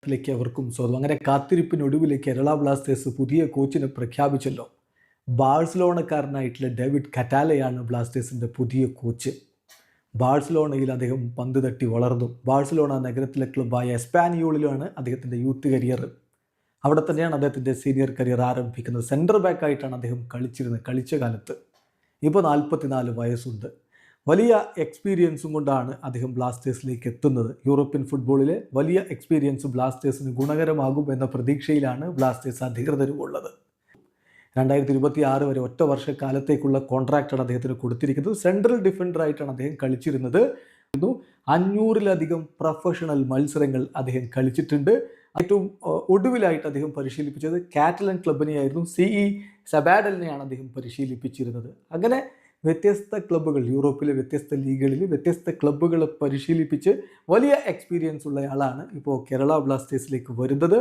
ിലേക്ക് അവർക്കും സ്വാഗതം. അങ്ങനെ കാത്തിരിപ്പിനൊടുവിൽ കേരള ബ്ലാസ്റ്റേഴ്സ് പുതിയ കോച്ചിനെ പ്രഖ്യാപിച്ചല്ലോ. ബാഴ്സലോണക്കാരനായിട്ടുള്ള ഡേവിഡ് കറ്റാലയാണ് ബ്ലാസ്റ്റേഴ്സിൻ്റെ പുതിയ കോച്ച്. ബാഴ്സലോണയിൽ അദ്ദേഹം പന്ത് തട്ടി വളർന്നു. ബാഴ്സലോണ നഗരത്തിലെ ക്ലബ്ബായ എസ്പാനിയോളിലാണ് അദ്ദേഹത്തിൻ്റെ യൂത്ത് കരിയർ. അവിടെ തന്നെയാണ് അദ്ദേഹത്തിൻ്റെ സീനിയർ കരിയർ ആരംഭിക്കുന്നത്. സെൻറ്റർ ബാക്കായിട്ടാണ് അദ്ദേഹം കളിച്ച കാലത്ത്. ഇപ്പോൾ 44 വയസ്സുണ്ട്. വലിയ എക്സ്പീരിയൻസും കൊണ്ടാണ് അദ്ദേഹം ബ്ലാസ്റ്റേഴ്സിലേക്ക് എത്തുന്നത്. യൂറോപ്യൻ ഫുട്ബോളിലെ വലിയ എക്സ്പീരിയൻസ് ബ്ലാസ്റ്റേഴ്സിന് ഗുണകരമാകും എന്ന പ്രതീക്ഷയിലാണ് ബ്ലാസ്റ്റേഴ്സ് അധികൃതരും ഉള്ളത്. 2026 വരെ ഒറ്റ വർഷക്കാലത്തേക്കുള്ള കോൺട്രാക്റ്റാണ് അദ്ദേഹത്തിന് കൊടുത്തിരിക്കുന്നത്. സെൻട്രൽ ഡിഫൻഡറായിട്ടാണ് അദ്ദേഹം കളിച്ചിരുന്നത്. 500-ലധികം പ്രൊഫഷണൽ മത്സരങ്ങൾ അദ്ദേഹം കളിച്ചിട്ടുണ്ട്. ഏറ്റവും ഒടുവിലായിട്ട് അദ്ദേഹം പരിശീലിപ്പിച്ചത് കാറ്റലൻ ക്ലബിനെയായിരുന്നു. CE സബാഡലിനെയാണ് അദ്ദേഹം പരിശീലിപ്പിച്ചിരുന്നത്. അങ്ങനെ വ്യത്യസ്ത ക്ലബ്ബുകൾ, യൂറോപ്പിലെ വ്യത്യസ്ത ലീഗുകളിൽ വ്യത്യസ്ത ക്ലബ്ബുകളെ പരിശീലിപ്പിച്ച് വലിയ എക്സ്പീരിയൻസ് ഉള്ളയാളാണ് ഇപ്പോൾ കേരള ബ്ലാസ്റ്റേഴ്സിലേക്ക് വരുന്നത്.